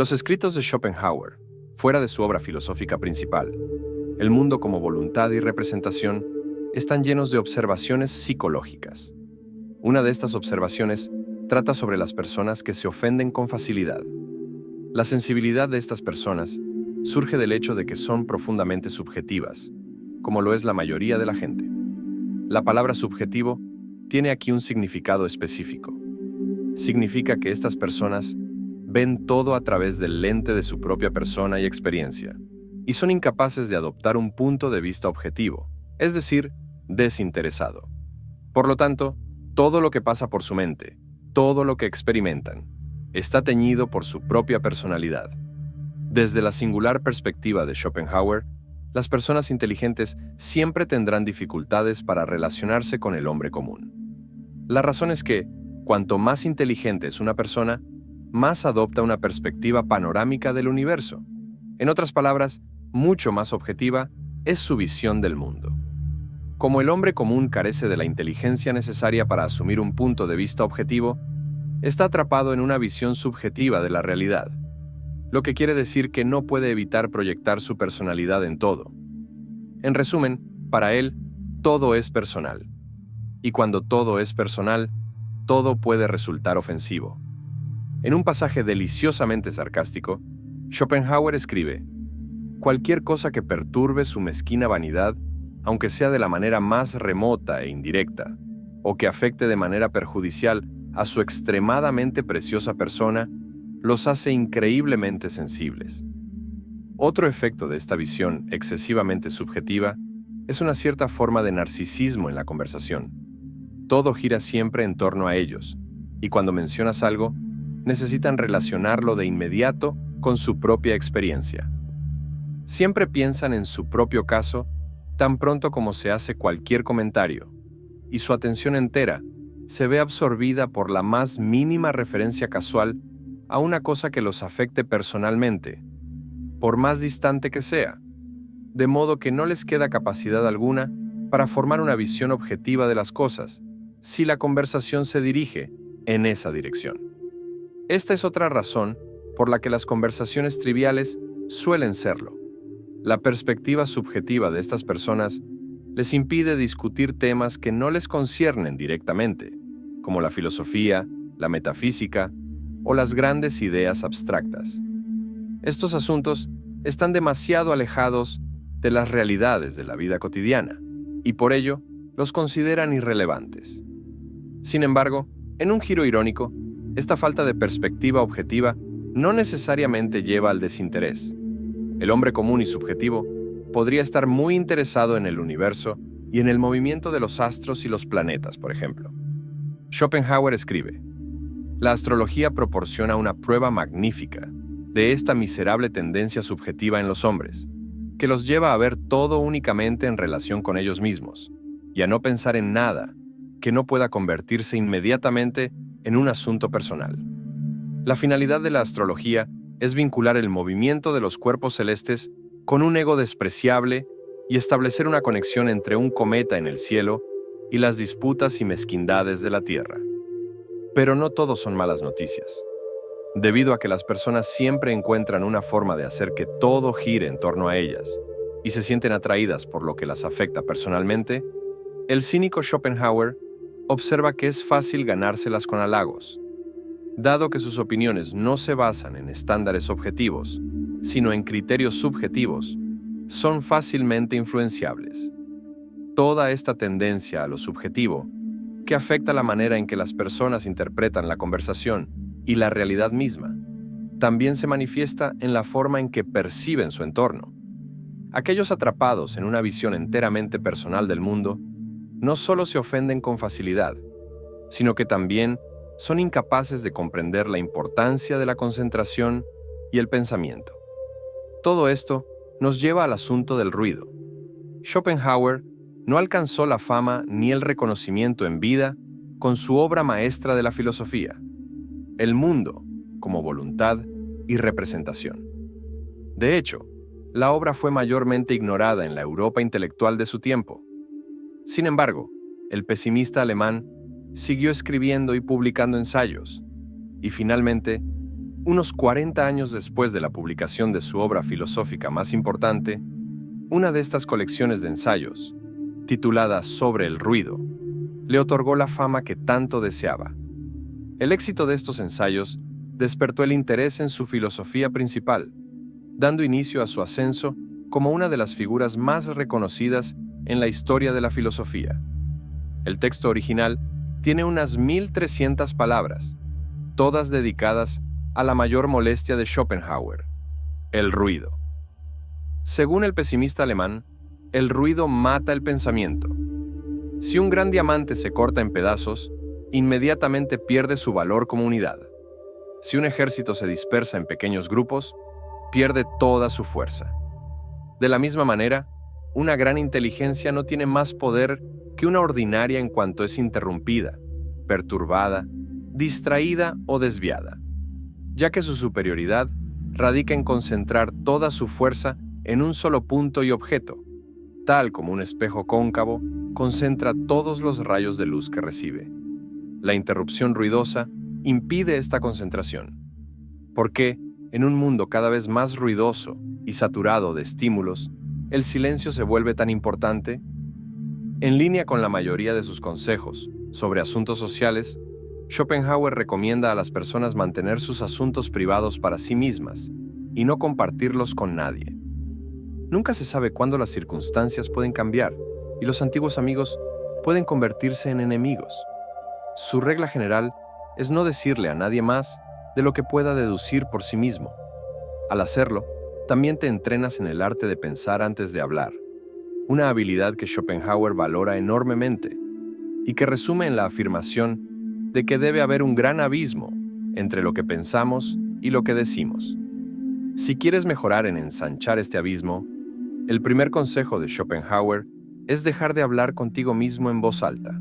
Los escritos de Schopenhauer, fuera de su obra filosófica principal, El mundo como voluntad y representación, están llenos de observaciones psicológicas. Una de estas observaciones trata sobre las personas que se ofenden con facilidad. La sensibilidad de estas personas surge del hecho de que son profundamente subjetivas, como lo es la mayoría de la gente. La palabra subjetivo tiene aquí un significado específico. Significa que estas personas ven todo a través del lente de su propia persona y experiencia, y son incapaces de adoptar un punto de vista objetivo, es decir, desinteresado. Por lo tanto, todo lo que pasa por su mente, todo lo que experimentan, está teñido por su propia personalidad. Desde la singular perspectiva de Schopenhauer, las personas inteligentes siempre tendrán dificultades para relacionarse con el hombre común. La razón es que, cuanto más inteligente es una persona, más adopta una perspectiva panorámica del universo. En otras palabras, mucho más objetiva es su visión del mundo. Como el hombre común carece de la inteligencia necesaria para asumir un punto de vista objetivo, está atrapado en una visión subjetiva de la realidad, lo que quiere decir que no puede evitar proyectar su personalidad en todo. En resumen, para él, todo es personal. Y cuando todo es personal, todo puede resultar ofensivo. En un pasaje deliciosamente sarcástico, Schopenhauer escribe: cualquier cosa que perturbe su mezquina vanidad, aunque sea de la manera más remota e indirecta, o que afecte de manera perjudicial a su extremadamente preciosa persona, los hace increíblemente sensibles. Otro efecto de esta visión excesivamente subjetiva es una cierta forma de narcisismo en la conversación. Todo gira siempre en torno a ellos, y cuando mencionas algo, necesitan relacionarlo de inmediato con su propia experiencia. Siempre piensan en su propio caso tan pronto como se hace cualquier comentario, y su atención entera se ve absorbida por la más mínima referencia casual a una cosa que los afecte personalmente, por más distante que sea, de modo que no les queda capacidad alguna para formar una visión objetiva de las cosas si la conversación se dirige en esa dirección. Esta es otra razón por la que las conversaciones triviales suelen serlo. La perspectiva subjetiva de estas personas les impide discutir temas que no les conciernen directamente, como la filosofía, la metafísica o las grandes ideas abstractas. Estos asuntos están demasiado alejados de las realidades de la vida cotidiana y por ello los consideran irrelevantes. Sin embargo, en un giro irónico, esta falta de perspectiva objetiva no necesariamente lleva al desinterés. El hombre común y subjetivo podría estar muy interesado en el universo y en el movimiento de los astros y los planetas, por ejemplo. Schopenhauer escribe: la astrología proporciona una prueba magnífica de esta miserable tendencia subjetiva en los hombres, que los lleva a ver todo únicamente en relación con ellos mismos, y a no pensar en nada que no pueda convertirse inmediatamente en un asunto personal. La finalidad de la astrología es vincular el movimiento de los cuerpos celestes con un ego despreciable y establecer una conexión entre un cometa en el cielo y las disputas y mezquindades de la Tierra. Pero no todo son malas noticias. Debido a que las personas siempre encuentran una forma de hacer que todo gire en torno a ellas y se sienten atraídas por lo que las afecta personalmente, el cínico Schopenhauer observa que es fácil ganárselas con halagos. Dado que sus opiniones no se basan en estándares objetivos, sino en criterios subjetivos, son fácilmente influenciables. Toda esta tendencia a lo subjetivo, que afecta la manera en que las personas interpretan la conversación y la realidad misma, también se manifiesta en la forma en que perciben su entorno. Aquellos atrapados en una visión enteramente personal del mundo no solo se ofenden con facilidad, sino que también son incapaces de comprender la importancia de la concentración y el pensamiento. Todo esto nos lleva al asunto del ruido. Schopenhauer no alcanzó la fama ni el reconocimiento en vida con su obra maestra de la filosofía, El mundo como voluntad y representación. De hecho, la obra fue mayormente ignorada en la Europa intelectual de su tiempo. Sin embargo, el pesimista alemán siguió escribiendo y publicando ensayos, y finalmente Unos 40 años después de la publicación de su obra filosófica más importante, una de estas colecciones de ensayos, titulada Sobre el ruido, le otorgó la fama que tanto deseaba. El éxito de estos ensayos despertó el interés en su filosofía principal, dando inicio a su ascenso como una de las figuras más reconocidas en la historia de la filosofía. El texto original tiene unas 1300 palabras, todas dedicadas a la mayor molestia de Schopenhauer: el ruido. Según el pesimista alemán, el ruido mata el pensamiento. Si un gran diamante se corta en pedazos, inmediatamente pierde su valor como unidad. Si un ejército se dispersa en pequeños grupos, pierde toda su fuerza. De la misma manera, una gran inteligencia no tiene más poder que una ordinaria en cuanto es interrumpida, perturbada, distraída o desviada, ya que su superioridad radica en concentrar toda su fuerza en un solo punto y objeto, tal como un espejo cóncavo concentra todos los rayos de luz que recibe. La interrupción ruidosa impide esta concentración. ¿Por qué, en un mundo cada vez más ruidoso y saturado de estímulos, el silencio se vuelve tan importante? En línea con la mayoría de sus consejos sobre asuntos sociales, Schopenhauer recomienda a las personas mantener sus asuntos privados para sí mismas y no compartirlos con nadie. Nunca se sabe cuándo las circunstancias pueden cambiar y los antiguos amigos pueden convertirse en enemigos. Su regla general es no decirle a nadie más de lo que pueda deducir por sí mismo. Al hacerlo, también te entrenas en el arte de pensar antes de hablar, una habilidad que Schopenhauer valora enormemente y que resume en la afirmación de que debe haber un gran abismo entre lo que pensamos y lo que decimos. Si quieres mejorar en ensanchar este abismo, el primer consejo de Schopenhauer es dejar de hablar contigo mismo en voz alta.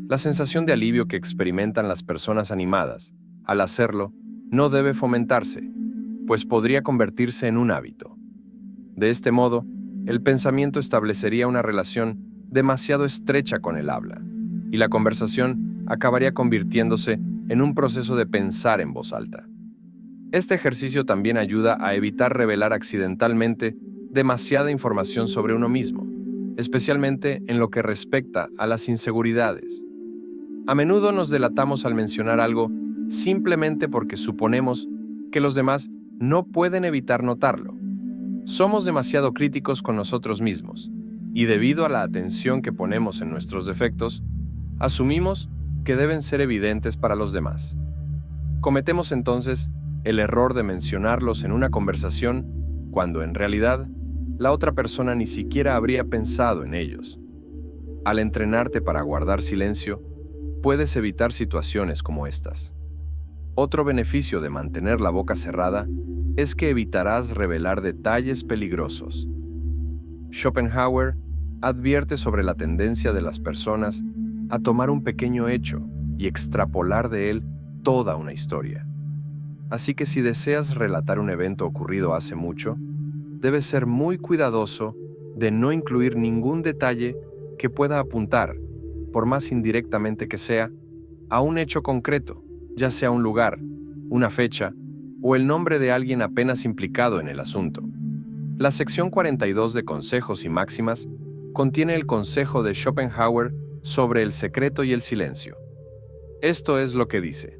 La sensación de alivio que experimentan las personas animadas al hacerlo no debe fomentarse, pues podría convertirse en un hábito. De este modo, el pensamiento establecería una relación demasiado estrecha con el habla, y la conversación acabaría convirtiéndose en un proceso de pensar en voz alta. Este ejercicio también ayuda a evitar revelar accidentalmente demasiada información sobre uno mismo, especialmente en lo que respecta a las inseguridades. A menudo nos delatamos al mencionar algo simplemente porque suponemos que los demás no pueden evitar notarlo. Somos demasiado críticos con nosotros mismos, y debido a la atención que ponemos en nuestros defectos, asumimos que deben ser evidentes para los demás. Cometemos entonces el error de mencionarlos en una conversación cuando en realidad la otra persona ni siquiera habría pensado en ellos. Al entrenarte para guardar silencio, puedes evitar situaciones como estas. Otro beneficio de mantener la boca cerrada es que evitarás revelar detalles peligrosos. Schopenhauer advierte sobre la tendencia de las personas a tomar un pequeño hecho y extrapolar de él toda una historia. Así que si deseas relatar un evento ocurrido hace mucho, debes ser muy cuidadoso de no incluir ningún detalle que pueda apuntar, por más indirectamente que sea, a un hecho concreto, ya sea un lugar, una fecha o el nombre de alguien apenas implicado en el asunto. La sección 42 de Consejos y Máximas contiene el consejo de Schopenhauer sobre el secreto y el silencio. Esto es lo que dice: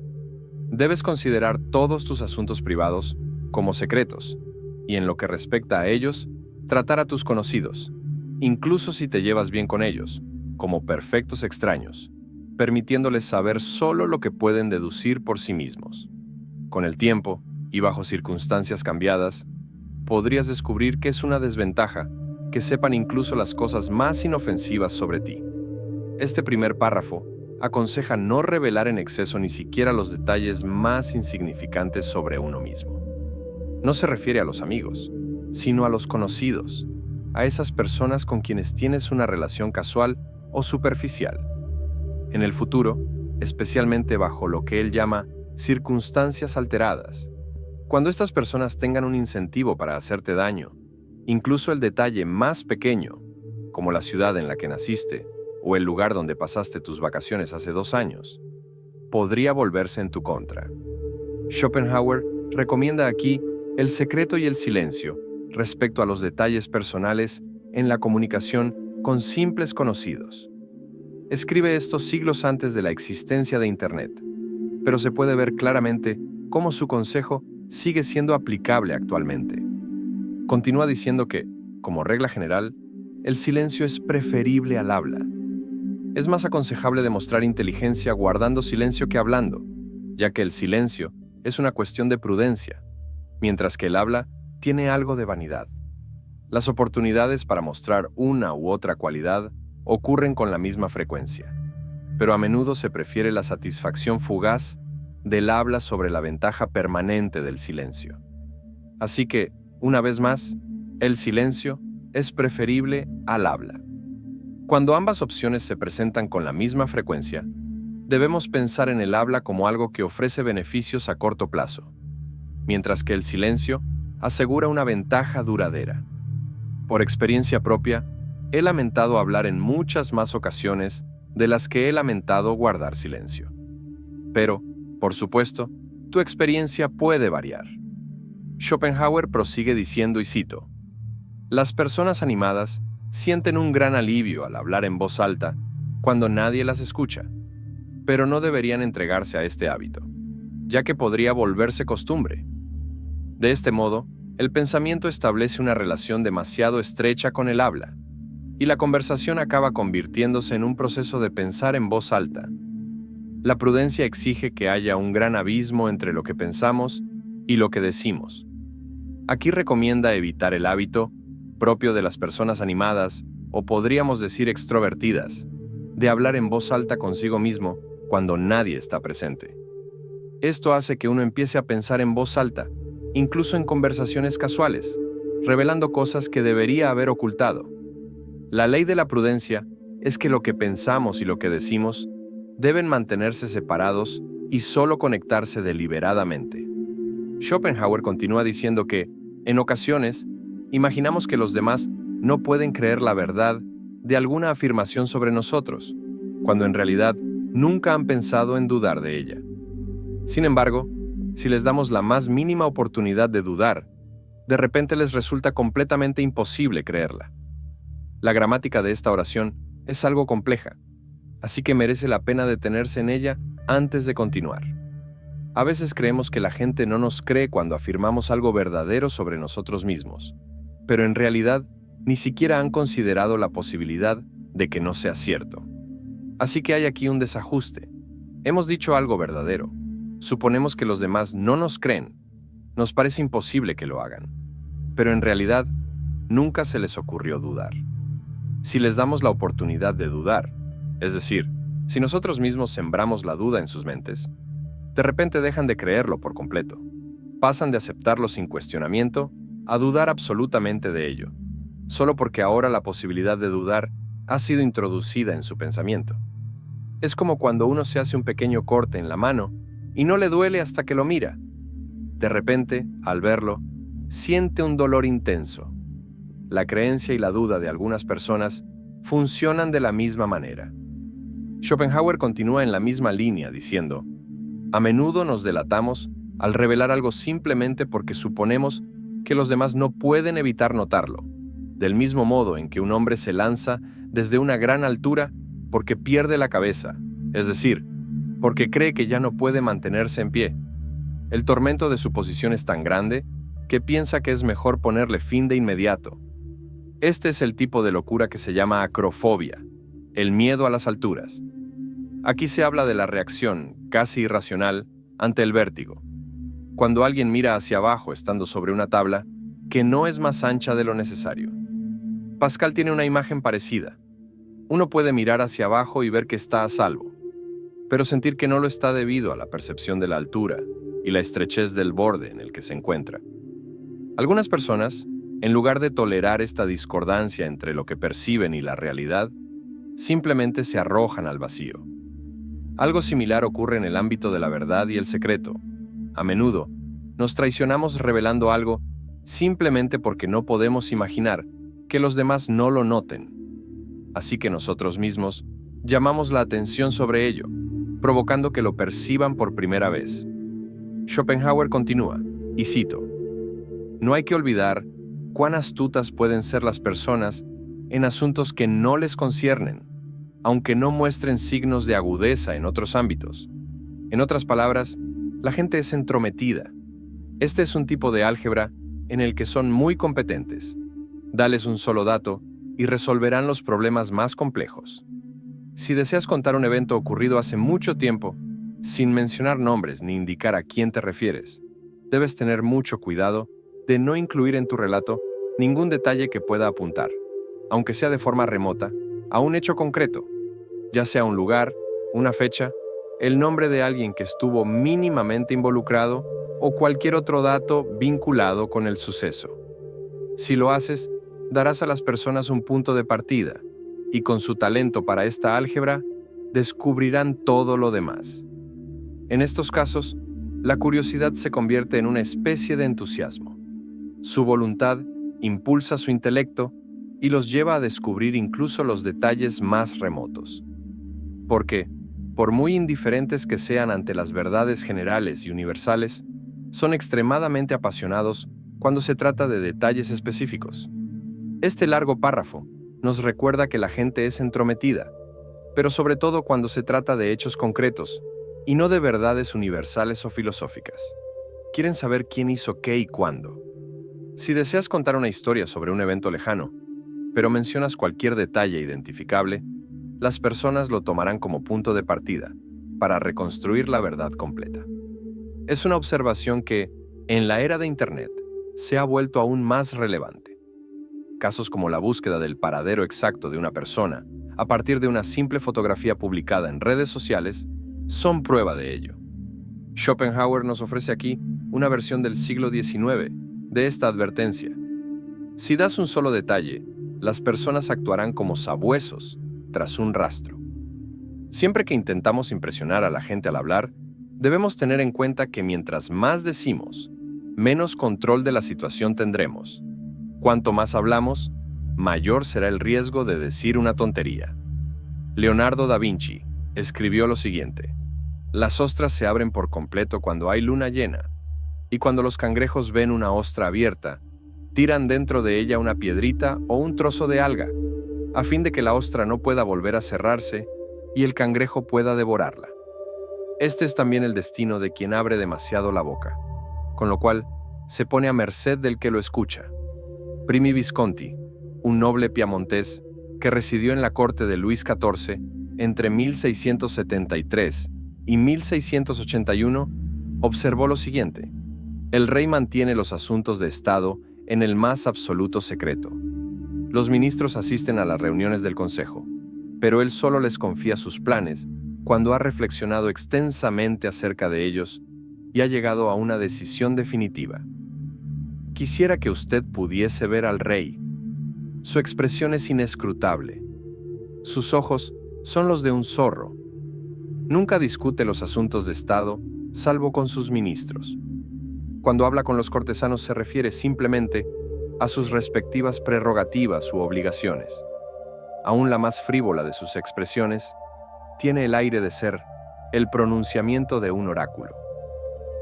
debes considerar todos tus asuntos privados como secretos, y en lo que respecta a ellos, tratar a tus conocidos, incluso si te llevas bien con ellos, como perfectos extraños, permitiéndoles saber solo lo que pueden deducir por sí mismos. Con el tiempo, y bajo circunstancias cambiadas, podrías descubrir que es una desventaja que sepan incluso las cosas más inofensivas sobre ti. Este primer párrafo aconseja no revelar en exceso ni siquiera los detalles más insignificantes sobre uno mismo. No se refiere a los amigos, sino a los conocidos, a esas personas con quienes tienes una relación casual o superficial. En el futuro, especialmente bajo lo que él llama circunstancias alteradas, cuando estas personas tengan un incentivo para hacerte daño, incluso el detalle más pequeño, como la ciudad en la que naciste o el lugar donde pasaste tus vacaciones hace 2 años, podría volverse en tu contra. Schopenhauer recomienda aquí el secreto y el silencio respecto a los detalles personales en la comunicación con simples conocidos. Escribe esto siglos antes de la existencia de Internet, pero se puede ver claramente cómo su consejo sigue siendo aplicable actualmente. Continúa diciendo que, como regla general, el silencio es preferible al habla. Es más aconsejable demostrar inteligencia guardando silencio que hablando, ya que el silencio es una cuestión de prudencia, mientras que el habla tiene algo de vanidad. Las oportunidades para mostrar una u otra cualidad ocurren con la misma frecuencia, pero a menudo se prefiere la satisfacción fugaz del habla sobre la ventaja permanente del silencio. Así que, una vez más, el silencio es preferible al habla. Cuando ambas opciones se presentan con la misma frecuencia, debemos pensar en el habla como algo que ofrece beneficios a corto plazo, mientras que el silencio asegura una ventaja duradera. Por experiencia propia, he lamentado hablar en muchas más ocasiones de las que he lamentado guardar silencio. Pero, por supuesto, tu experiencia puede variar. Schopenhauer prosigue diciendo, y cito, «Las personas animadas sienten un gran alivio al hablar en voz alta cuando nadie las escucha, pero no deberían entregarse a este hábito, ya que podría volverse costumbre. De este modo, el pensamiento establece una relación demasiado estrecha con el habla, y la conversación acaba convirtiéndose en un proceso de pensar en voz alta. La prudencia exige que haya un gran abismo entre lo que pensamos y lo que decimos. Aquí recomienda evitar el hábito, propio de las personas animadas, o podríamos decir extrovertidas, de hablar en voz alta consigo mismo cuando nadie está presente. Esto hace que uno empiece a pensar en voz alta, incluso en conversaciones casuales, revelando cosas que debería haber ocultado. La ley de la prudencia es que lo que pensamos y lo que decimos deben mantenerse separados y solo conectarse deliberadamente. Schopenhauer continúa diciendo que, en ocasiones, imaginamos que los demás no pueden creer la verdad de alguna afirmación sobre nosotros, cuando en realidad nunca han pensado en dudar de ella. Sin embargo, si les damos la más mínima oportunidad de dudar, de repente les resulta completamente imposible creerla. La gramática de esta oración es algo compleja, así que merece la pena detenerse en ella antes de continuar. A veces creemos que la gente no nos cree cuando afirmamos algo verdadero sobre nosotros mismos, pero en realidad ni siquiera han considerado la posibilidad de que no sea cierto. Así que hay aquí un desajuste. Hemos dicho algo verdadero. Suponemos que los demás no nos creen. Nos parece imposible que lo hagan. Pero en realidad, nunca se les ocurrió dudar. Si les damos la oportunidad de dudar, es decir, si nosotros mismos sembramos la duda en sus mentes, de repente dejan de creerlo por completo. Pasan de aceptarlo sin cuestionamiento a dudar absolutamente de ello, solo porque ahora la posibilidad de dudar ha sido introducida en su pensamiento. Es como cuando uno se hace un pequeño corte en la mano y no le duele hasta que lo mira. De repente, al verlo, siente un dolor intenso. La creencia y la duda de algunas personas funcionan de la misma manera. Schopenhauer continúa en la misma línea diciendo, a menudo nos delatamos al revelar algo simplemente porque suponemos que los demás no pueden evitar notarlo, del mismo modo en que un hombre se lanza desde una gran altura porque pierde la cabeza, es decir, porque cree que ya no puede mantenerse en pie. El tormento de su posición es tan grande que piensa que es mejor ponerle fin de inmediato. Este es el tipo de locura que se llama acrofobia, el miedo a las alturas. Aquí se habla de la reacción, casi irracional, ante el vértigo. Cuando alguien mira hacia abajo estando sobre una tabla que no es más ancha de lo necesario. Pascal tiene una imagen parecida. Uno puede mirar hacia abajo y ver que está a salvo, pero sentir que no lo está debido a la percepción de la altura y la estrechez del borde en el que se encuentra. Algunas personas, en lugar de tolerar esta discordancia entre lo que perciben y la realidad, simplemente se arrojan al vacío. Algo similar ocurre en el ámbito de la verdad y el secreto. A menudo, nos traicionamos revelando algo simplemente porque no podemos imaginar que los demás no lo noten. Así que nosotros mismos llamamos la atención sobre ello, provocando que lo perciban por primera vez. Schopenhauer continúa, Y cito, «No hay que olvidar cuán astutas pueden ser las personas en asuntos que no les conciernen, aunque no muestren signos de agudeza en otros ámbitos. En otras palabras, la gente es entrometida. Este es un tipo de álgebra en el que son muy competentes. Dales un solo dato y resolverán los problemas más complejos. Si deseas contar un evento ocurrido hace mucho tiempo, sin mencionar nombres ni indicar a quién te refieres, debes tener mucho cuidado de no incluir en tu relato ningún detalle que pueda apuntar, aunque sea de forma remota, a un hecho concreto, ya sea un lugar, una fecha, el nombre de alguien que estuvo mínimamente involucrado o cualquier otro dato vinculado con el suceso. Si lo haces, darás a las personas un punto de partida y con su talento para esta álgebra, descubrirán todo lo demás. En estos casos, la curiosidad se convierte en una especie de entusiasmo. Su voluntad impulsa su intelecto y los lleva a descubrir incluso los detalles más remotos. Porque, por muy indiferentes que sean ante las verdades generales y universales, son extremadamente apasionados cuando se trata de detalles específicos. Este largo párrafo nos recuerda que la gente es entrometida, pero sobre todo cuando se trata de hechos concretos y no de verdades universales o filosóficas. Quieren saber quién hizo qué y cuándo. Si deseas contar una historia sobre un evento lejano, pero mencionas cualquier detalle identificable, las personas lo tomarán como punto de partida para reconstruir la verdad completa. Es una observación que, en la era de Internet, se ha vuelto aún más relevante. Casos como la búsqueda del paradero exacto de una persona a partir de una simple fotografía publicada en redes sociales son prueba de ello. Schopenhauer nos ofrece aquí una versión del siglo XIX de esta advertencia. Si das un solo detalle, las personas actuarán como sabuesos tras un rastro. Siempre que intentamos impresionar a la gente al hablar, debemos tener en cuenta que mientras más decimos, menos control de la situación tendremos. Cuanto más hablamos, mayor será el riesgo de decir una tontería. Leonardo da Vinci escribió lo siguiente: las ostras se abren por completo cuando hay luna llena, y cuando los cangrejos ven una ostra abierta, tiran dentro de ella una piedrita o un trozo de alga, a fin de que la ostra no pueda volver a cerrarse y el cangrejo pueda devorarla. Este es también el destino de quien abre demasiado la boca, con lo cual se pone a merced del que lo escucha. Primi Visconti, un noble piamontés que residió en la corte de Luis XIV entre 1673 y 1681, observó lo siguiente: el rey mantiene los asuntos de Estado en el más absoluto secreto. Los ministros asisten a las reuniones del consejo, pero él solo les confía sus planes cuando ha reflexionado extensamente acerca de ellos y ha llegado a una decisión definitiva. Quisiera que usted pudiese ver al rey. Su expresión es inescrutable. Sus ojos son los de un zorro. Nunca discute los asuntos de Estado, salvo con sus ministros. Cuando habla con los cortesanos se refiere simplemente a sus respectivas prerrogativas u obligaciones. Aún la más frívola de sus expresiones tiene el aire de ser el pronunciamiento de un oráculo.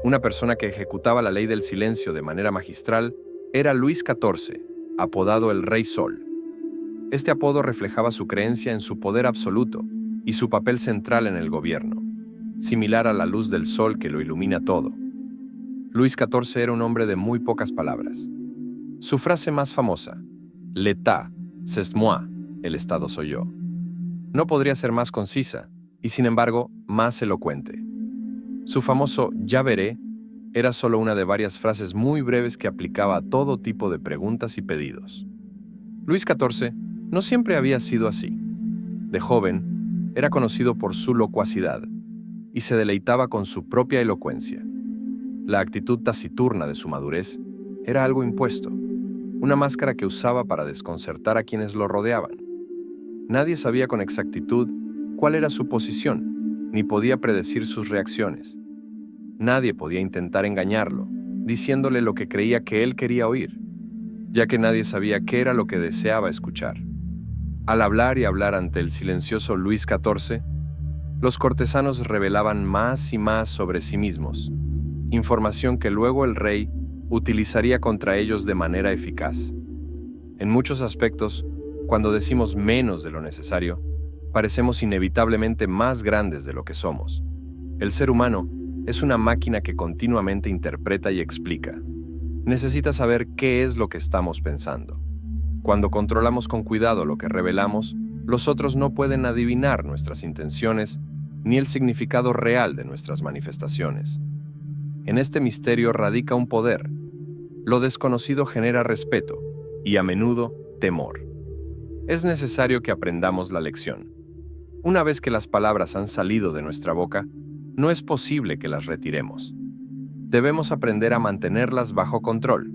Una persona que ejecutaba la ley del silencio de manera magistral era Luis XIV, apodado el Rey Sol. Este apodo reflejaba su creencia en su poder absoluto y su papel central en el gobierno, similar a la luz del sol que lo ilumina todo. Luis XIV era un hombre de muy pocas palabras. Su frase más famosa, «L'État, c'est moi», el Estado soy yo, no podría ser más concisa y, sin embargo, más elocuente. Su famoso «ya veré» era solo una de varias frases muy breves que aplicaba a todo tipo de preguntas y pedidos. Luis XIV no siempre había sido así. De joven, era conocido por su locuacidad y se deleitaba con su propia elocuencia. La actitud taciturna de su madurez era algo impuesto, una máscara que usaba para desconcertar a quienes lo rodeaban. Nadie sabía con exactitud cuál era su posición, ni podía predecir sus reacciones. Nadie podía intentar engañarlo, diciéndole lo que creía que él quería oír, ya que nadie sabía qué era lo que deseaba escuchar. Al hablar y hablar ante el silencioso Luis XIV, los cortesanos revelaban más y más sobre sí mismos, información que luego el rey utilizaría contra ellos de manera eficaz. En muchos aspectos, cuando decimos menos de lo necesario, parecemos inevitablemente más grandes de lo que somos. El ser humano es una máquina que continuamente interpreta y explica. Necesita saber qué es lo que estamos pensando. Cuando controlamos con cuidado lo que revelamos, los otros no pueden adivinar nuestras intenciones ni el significado real de nuestras manifestaciones. En este misterio radica un poder. Lo desconocido genera respeto y a menudo temor. Es necesario que aprendamos la lección. Una vez que las palabras han salido de nuestra boca, no es posible que las retiremos. Debemos aprender a mantenerlas bajo control.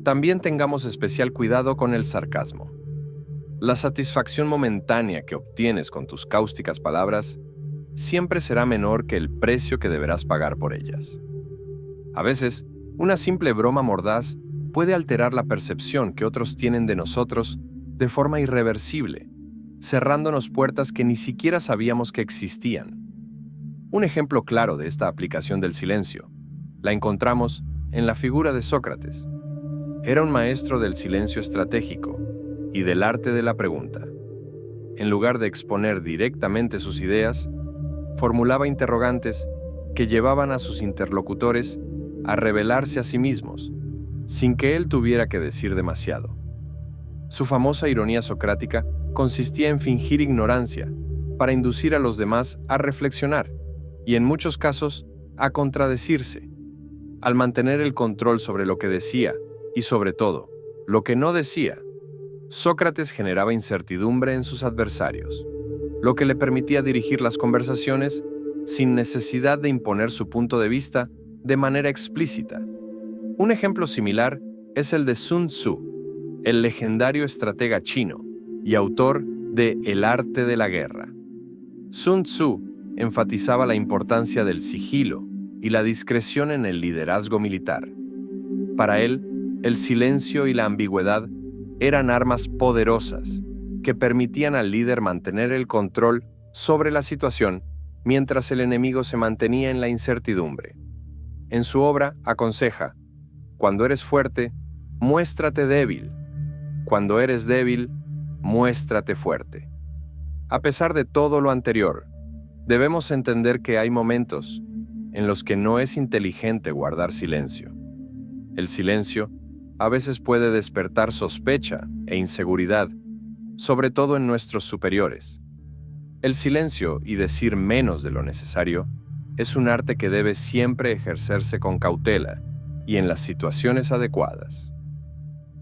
También tengamos especial cuidado con el sarcasmo. La satisfacción momentánea que obtienes con tus cáusticas palabras siempre será menor que el precio que deberás pagar por ellas. A veces, una simple broma mordaz puede alterar la percepción que otros tienen de nosotros de forma irreversible, cerrándonos puertas que ni siquiera sabíamos que existían. Un ejemplo claro de esta aplicación del silencio la encontramos en la figura de Sócrates. Era un maestro del silencio estratégico y del arte de la pregunta. En lugar de exponer directamente sus ideas, formulaba interrogantes que llevaban a sus interlocutores a revelarse a sí mismos, sin que él tuviera que decir demasiado. Su famosa ironía socrática consistía en fingir ignorancia para inducir a los demás a reflexionar y, en muchos casos, a contradecirse. Al mantener el control sobre lo que decía y, sobre todo, lo que no decía, Sócrates generaba incertidumbre en sus adversarios, lo que le permitía dirigir las conversaciones sin necesidad de imponer su punto de vista de manera explícita. Un ejemplo similar es el de Sun Tzu, el legendario estratega chino y autor de El arte de la guerra. Sun Tzu enfatizaba la importancia del sigilo y la discreción en el liderazgo militar. Para él, el silencio y la ambigüedad eran armas poderosas que permitían al líder mantener el control sobre la situación mientras el enemigo se mantenía en la incertidumbre. En su obra aconseja: cuando eres fuerte, muéstrate débil. Cuando eres débil, muéstrate fuerte. A pesar de todo lo anterior, debemos entender que hay momentos en los que no es inteligente guardar silencio. El silencio a veces puede despertar sospecha e inseguridad, sobre todo en nuestros superiores. El silencio y decir menos de lo necesario es un arte que debe siempre ejercerse con cautela y en las situaciones adecuadas.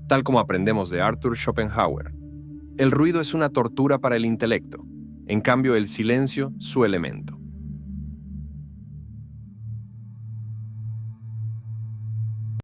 Tal como aprendemos de Arthur Schopenhauer, el ruido es una tortura para el intelecto, en cambio el silencio su elemento.